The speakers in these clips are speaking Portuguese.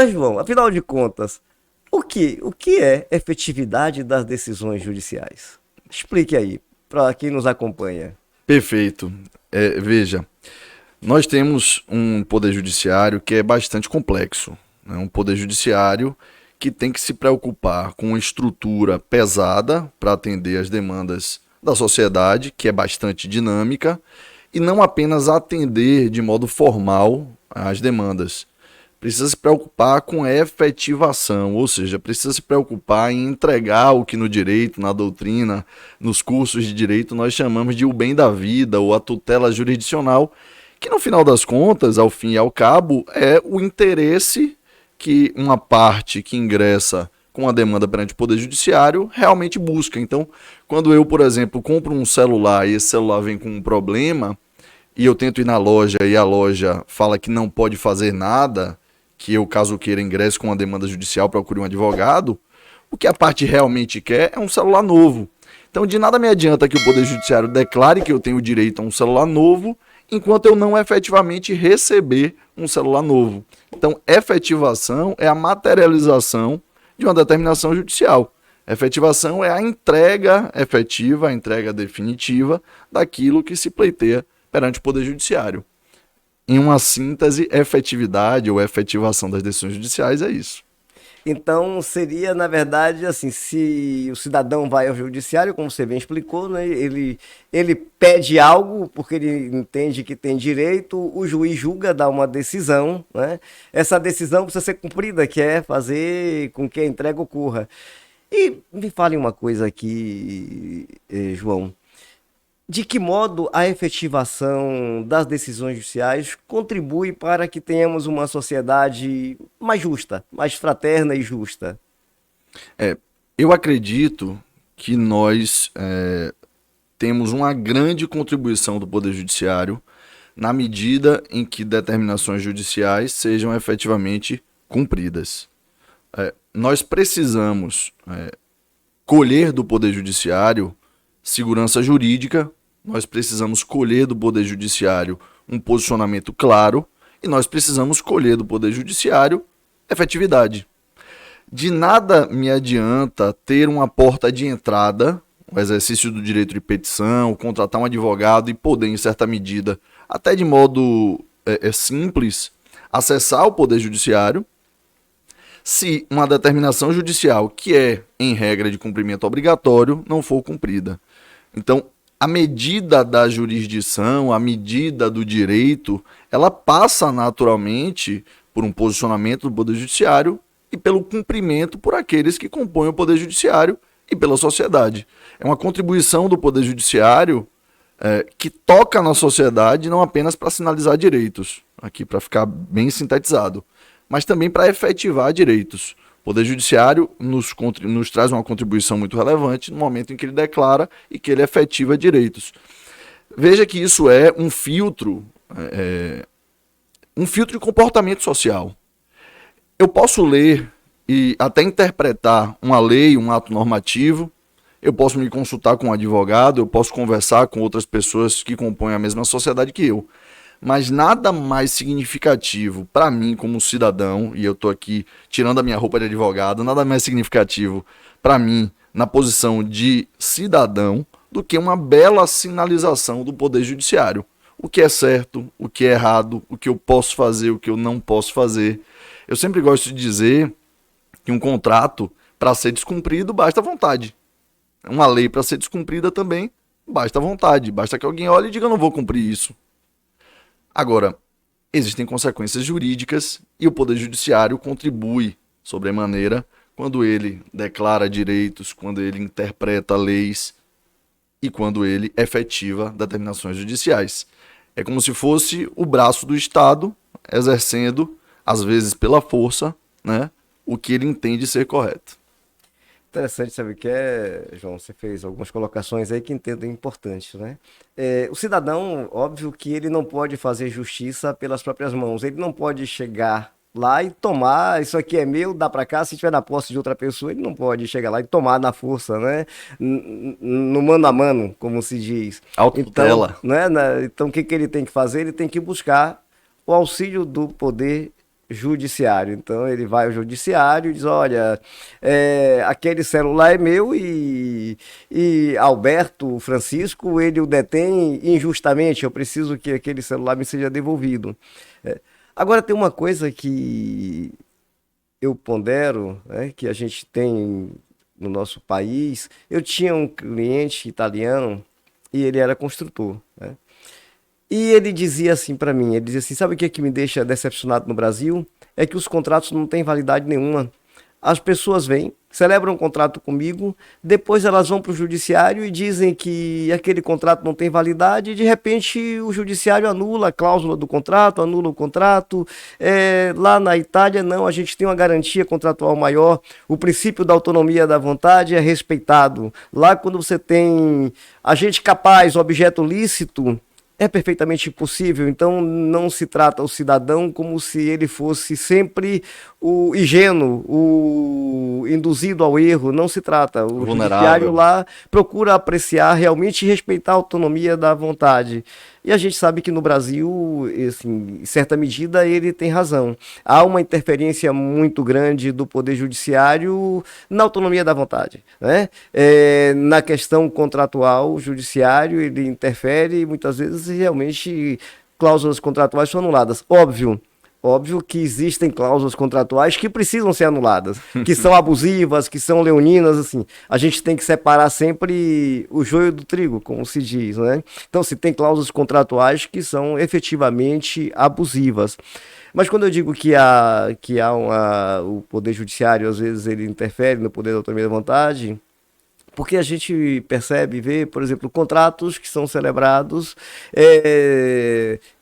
Mas, João, afinal de contas, o que é efetividade das decisões judiciais? Explique aí, para quem nos acompanha. Perfeito. Veja, nós temos um poder judiciário que é bastante complexo, né? Um poder judiciário que tem que se preocupar com uma estrutura pesada para atender as demandas da sociedade, que é bastante dinâmica, e não apenas atender de modo formal as demandas. Precisa se preocupar com a efetivação, ou seja, precisa se preocupar em entregar o que no direito, na doutrina, nos cursos de direito nós chamamos de o bem da vida ou a tutela jurisdicional, que no final das contas, ao fim e ao cabo, é o interesse que uma parte que ingressa com a demanda perante o Poder Judiciário realmente busca. Então, quando eu, por exemplo, compro um celular e esse celular vem com um problema e eu tento ir na loja e a loja fala que não pode fazer nada, que eu, caso queira, ingresse com uma demanda judicial, procure um advogado, o que a parte realmente quer é um celular novo. Então, de nada me adianta que o Poder Judiciário declare que eu tenho direito a um celular novo, enquanto eu não efetivamente receber um celular novo. Então, efetivação é a materialização de uma determinação judicial. Efetivação é a entrega efetiva, a entrega definitiva daquilo que se pleiteia perante o Poder Judiciário. Em uma síntese, efetividade ou efetivação das decisões judiciais é isso. Então, seria, na verdade, assim, se o cidadão vai ao judiciário, como você bem explicou, né, ele pede algo porque ele entende que tem direito, o juiz julga, dá uma decisão, né? Essa decisão precisa ser cumprida, que é fazer com que a entrega ocorra. E me fale uma coisa aqui, João. De que modo a efetivação das decisões judiciais contribui para que tenhamos uma sociedade mais justa, mais fraterna e justa? É, eu acredito que nós temos uma grande contribuição do Poder Judiciário na medida em que determinações judiciais sejam efetivamente cumpridas. Nós precisamos colher do Poder Judiciário segurança jurídica, nós precisamos colher do Poder Judiciário um posicionamento claro e nós precisamos colher do Poder Judiciário efetividade. De nada me adianta ter uma porta de entrada, o exercício do direito de petição, contratar um advogado e poder, em certa medida, até de modo simples, acessar o Poder Judiciário, se uma determinação judicial, que é, em regra, de cumprimento obrigatório, não for cumprida. Então, a medida da jurisdição, a medida do direito, ela passa naturalmente por um posicionamento do Poder Judiciário e pelo cumprimento por aqueles que compõem o Poder Judiciário e pela sociedade. É uma contribuição do Poder Judiciário que toca na sociedade não apenas para sinalizar direitos, aqui para ficar bem sintetizado, mas também para efetivar direitos. O Poder Judiciário nos traz uma contribuição muito relevante no momento em que ele declara e que ele efetiva direitos. Veja que isso é um filtro de comportamento social. Eu posso ler e até interpretar uma lei, um ato normativo, eu posso me consultar com um advogado, eu posso conversar com outras pessoas que compõem a mesma sociedade que eu. Mas nada mais significativo para mim como cidadão, e eu estou aqui tirando a minha roupa de advogado, nada mais significativo para mim na posição de cidadão do que uma bela sinalização do Poder Judiciário. O que é certo, o que é errado, o que eu posso fazer, o que eu não posso fazer. Eu sempre gosto de dizer que um contrato, para ser descumprido, basta vontade. Uma lei, para ser descumprida também, basta vontade. Basta que alguém olhe e diga: eu não vou cumprir isso. Agora, existem consequências jurídicas e o Poder Judiciário contribui sobremaneira quando ele declara direitos, quando ele interpreta leis e quando ele efetiva determinações judiciais. É como se fosse o braço do Estado exercendo, às vezes pela força, né, o que ele entende ser correto. Interessante, sabe o que é, João? Você fez algumas colocações aí que entendo importantes, né? O cidadão, óbvio que ele não pode fazer justiça pelas próprias mãos. Ele não pode chegar lá e tomar, isso aqui é meu, dá pra cá. Se estiver na posse de outra pessoa, ele não pode chegar lá e tomar na força, né? No mano a mano, como se diz. Então, Autotutela. né? Então, o que que ele tem que fazer? Ele tem que buscar o auxílio do poder judiciário. Então ele vai ao judiciário e diz, olha, aquele celular é meu e Alberto Francisco, ele o detém injustamente, eu preciso que aquele celular me seja devolvido. Agora tem uma coisa que eu pondero, né, que a gente tem no nosso país. Eu tinha um cliente italiano e ele era construtor, né? E ele dizia assim para mim, ele dizia assim, sabe o que é que me deixa decepcionado no Brasil? É que os contratos não têm validade nenhuma. As pessoas vêm, celebram um contrato comigo, depois elas vão para o judiciário e dizem que aquele contrato não tem validade e de repente o judiciário anula a cláusula do contrato, anula o contrato. Lá na Itália não, a gente tem uma garantia contratual maior, o princípio da autonomia da vontade é respeitado. Lá quando você tem agente capaz, objeto lícito, é perfeitamente impossível, então não se trata o cidadão como se ele fosse sempre o ingênuo, o induzido ao erro, não se trata. O judiciário Vulnerável. lá procura apreciar realmente e respeitar a autonomia da vontade. E a gente sabe que no Brasil, assim, em certa medida, ele tem razão. Há uma interferência muito grande do Poder Judiciário na autonomia da vontade, né? Na questão contratual, o Judiciário ele interfere e muitas vezes realmente cláusulas contratuais são anuladas. Óbvio que existem cláusulas contratuais que precisam ser anuladas, que são abusivas, que são leoninas, assim. A gente tem que separar sempre o joio do trigo, como se diz, né? Então, se tem cláusulas contratuais que são efetivamente abusivas. Mas quando eu digo o Poder Judiciário, às vezes, ele interfere no poder da autonomia da vontade, porque a gente percebe, vê, por exemplo, contratos que são celebrados,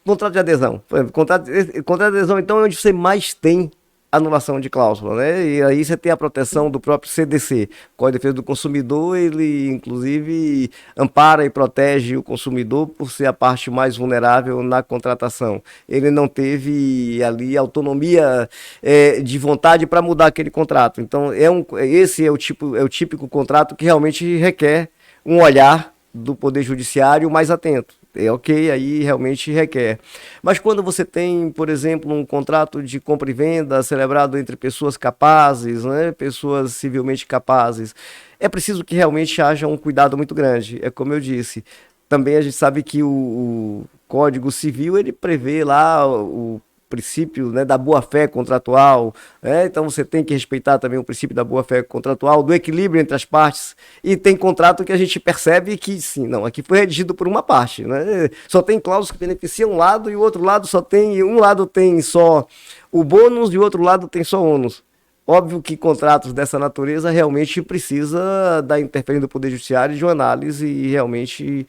contrato de adesão. Por exemplo, contrato de adesão, então, é onde você mais tem anulação de cláusula, né? E aí você tem a proteção do próprio CDC, Código de Defesa do Consumidor, ele inclusive ampara e protege o consumidor por ser a parte mais vulnerável na contratação. Ele não teve ali autonomia de vontade para mudar aquele contrato. Então esse é o típico contrato que realmente requer um olhar do Poder Judiciário mais atento. Ok, aí realmente requer. Mas quando você tem, por exemplo, um contrato de compra e venda celebrado entre pessoas capazes, né, pessoas civilmente capazes, é preciso que realmente haja um cuidado muito grande. É como eu disse. Também a gente sabe que o Código Civil ele prevê lá o princípio, né, da boa-fé contratual, né? Então você tem que respeitar também o princípio da boa-fé contratual, do equilíbrio entre as partes, e tem contrato que a gente percebe que, sim, não, aqui foi redigido por uma parte, né? Só tem cláusulas que beneficiam um lado e o outro lado um lado tem só o bônus e o outro lado tem só ônus. Óbvio que contratos dessa natureza realmente precisa da interferência do Poder Judiciário de uma análise realmente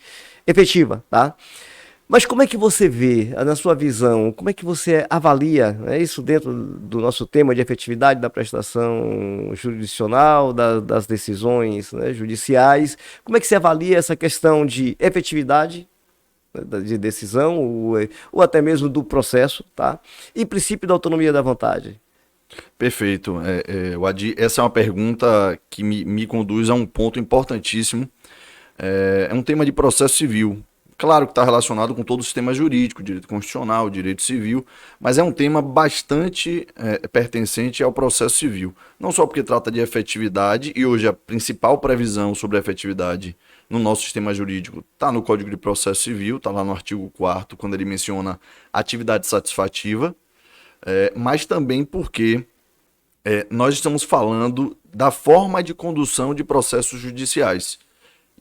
efetiva, tá? Mas como é que você vê, na sua visão, como é que você avalia, né, isso dentro do nosso tema de efetividade da prestação jurisdicional, das decisões, né, judiciais, como é que você avalia essa questão de efetividade, né, de decisão ou até mesmo do processo, tá? E princípio da autonomia da vontade? Perfeito. Wadi, essa é uma pergunta que me conduz a um ponto importantíssimo. É um tema de processo civil. Claro que está relacionado com todo o sistema jurídico, direito constitucional, direito civil, mas é um tema bastante pertencente ao processo civil. Não só porque trata de efetividade, e hoje a principal previsão sobre a efetividade no nosso sistema jurídico está no Código de Processo Civil, está lá no artigo 4º, quando ele menciona atividade satisfativa, mas também porque nós estamos falando da forma de condução de processos judiciais.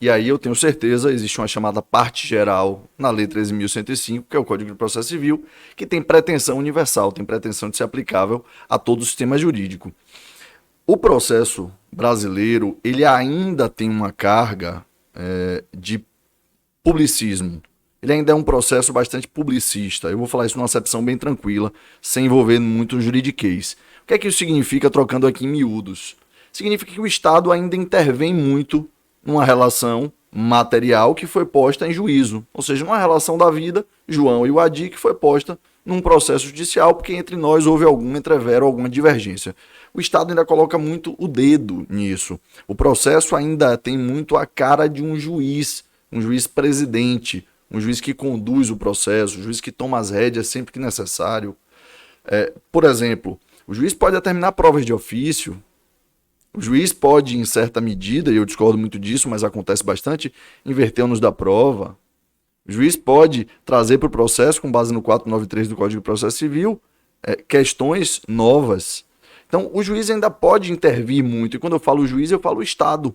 E aí eu tenho certeza, existe uma chamada parte geral na Lei 13.105, que é o Código de Processo Civil, que tem pretensão universal, tem pretensão de ser aplicável a todo o sistema jurídico. O processo brasileiro, ele ainda tem uma carga de publicismo. Ele ainda é um processo bastante publicista. Eu vou falar isso numa acepção bem tranquila, sem envolver muito juridiquês. O que é que isso significa, trocando aqui em miúdos? Significa que o Estado ainda intervém muito numa relação material que foi posta em juízo, ou seja, uma relação da vida, João e o Adi, que foi posta num processo judicial, porque entre nós houve algum entrevero, alguma divergência. O Estado ainda coloca muito o dedo nisso. O processo ainda tem muito a cara de um juiz presidente, um juiz que conduz o processo, um juiz que toma as rédeas sempre que necessário. Por exemplo, o juiz pode determinar provas de ofício, o juiz pode, em certa medida, e eu discordo muito disso, mas acontece bastante, inverter o ônus da prova. O juiz pode trazer para o processo, com base no 493 do Código de Processo Civil, questões novas. Então, o juiz ainda pode intervir muito, e quando eu falo juiz, eu falo Estado.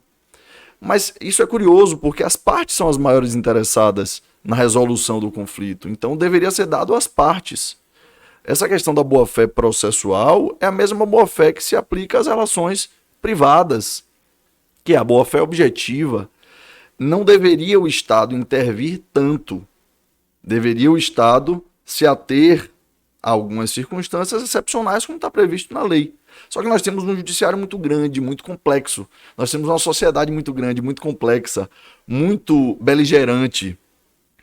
Mas isso é curioso, porque as partes são as maiores interessadas na resolução do conflito. Então, deveria ser dado às partes. Essa questão da boa-fé processual é a mesma boa-fé que se aplica às relações privadas, que é a boa-fé objetiva. Não deveria o Estado intervir tanto. Deveria o Estado se ater a algumas circunstâncias excepcionais, como está previsto na lei. Só que nós temos um judiciário muito grande, muito complexo. Nós temos uma sociedade muito grande, muito complexa, muito beligerante.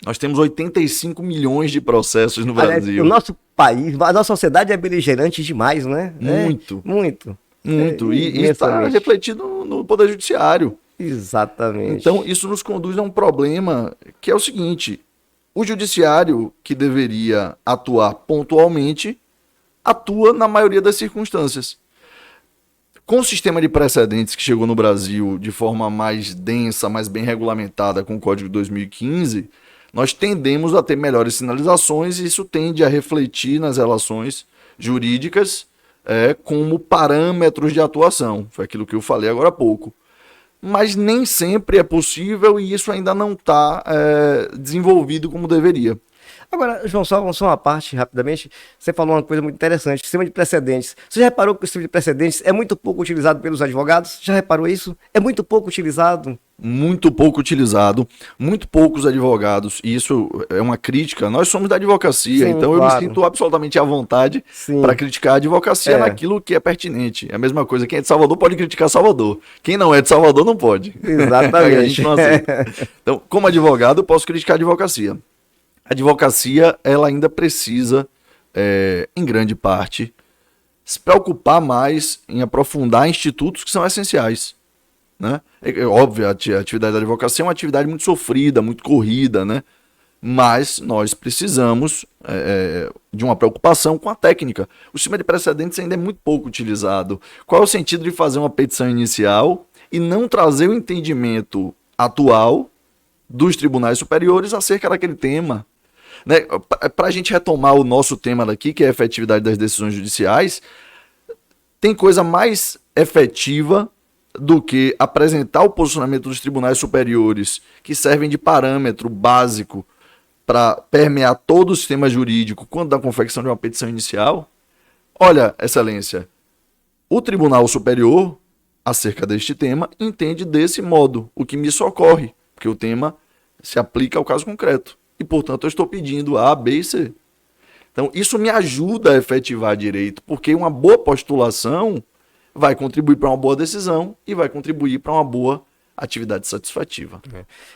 Nós temos 85 milhões de processos no Brasil. O nosso país, a nossa sociedade é beligerante demais, né? Muito. Muito. Muito. E está refletido no Poder Judiciário. Exatamente. Então, isso nos conduz a um problema que é o seguinte: o Judiciário, que deveria atuar pontualmente, atua na maioria das circunstâncias. Com o sistema de precedentes que chegou no Brasil de forma mais densa, mais bem regulamentada com o Código de 2015, nós tendemos a ter melhores sinalizações e isso tende a refletir nas relações jurídicas como parâmetros de atuação. Foi aquilo que eu falei agora há pouco. Mas nem sempre é possível e isso ainda não está desenvolvido como deveria. Agora, João, só uma parte, rapidamente. Você falou uma coisa muito interessante, sistema de precedentes. Você já reparou que o sistema de precedentes é muito pouco utilizado pelos advogados? Já reparou isso? É muito pouco utilizado? Muito pouco utilizado, muito poucos advogados, e isso é uma crítica. Nós somos da advocacia, Sim, então claro. eu me sinto absolutamente à vontade para criticar a advocacia naquilo que é pertinente. É a mesma coisa, quem é de Salvador pode criticar Salvador, quem não é de Salvador não pode. Exatamente. A gente não aceita. Então, como advogado, eu posso criticar a advocacia. A advocacia, ela ainda precisa, em grande parte, se preocupar mais em aprofundar institutos que são essenciais. Né? É óbvio, a atividade da advocacia é uma atividade muito sofrida, muito corrida, né? Mas nós precisamos de uma preocupação com a técnica. O sistema de precedentes ainda é muito pouco utilizado. Qual é o sentido de fazer uma petição inicial e não trazer o entendimento atual dos tribunais superiores acerca daquele tema? Né? Para a gente retomar o nosso tema daqui, que é a efetividade das decisões judiciais, tem coisa mais efetiva do que apresentar o posicionamento dos tribunais superiores, que servem de parâmetro básico para permear todo o sistema jurídico quando da confecção de uma petição inicial? Olha, Excelência, o Tribunal Superior, acerca deste tema, entende desse modo, o que me socorre, porque o tema se aplica ao caso concreto. E, portanto, eu estou pedindo A, B e C. Então, isso me ajuda a efetivar direito, porque uma boa postulação vai contribuir para uma boa decisão e vai contribuir para uma boa atividade satisfativa.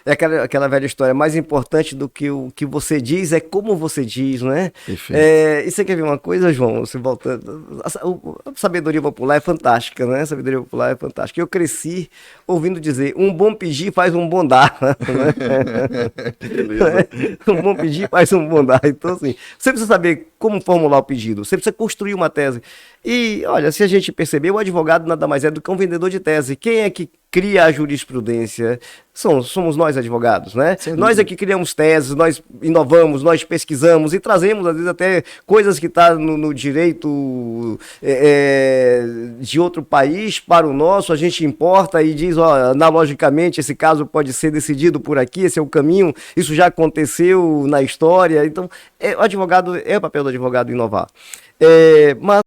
É aquela velha história, mais importante do que o que você diz é como você diz, né? Perfeito. E você quer ver uma coisa, João? Você voltando, a sabedoria popular é fantástica, né? A sabedoria popular é fantástica. Eu cresci ouvindo dizer, um bom pedir faz um bom dar. Né? Beleza. Um bom pedir faz um bom dar. Então, assim, você precisa saber como formular o pedido, você precisa construir uma tese. E, olha, se a gente perceber, o advogado nada mais é do que um vendedor de tese. Quem é que cria a jurisprudência? Somos nós, advogados, né? Nós é que criamos teses, nós inovamos, nós pesquisamos e trazemos, às vezes, até coisas que estão no direito de outro país para o nosso, a gente importa e diz, ó, analogicamente, esse caso pode ser decidido por aqui, esse é o caminho, isso já aconteceu na história. Então, o papel do advogado inovar. Mas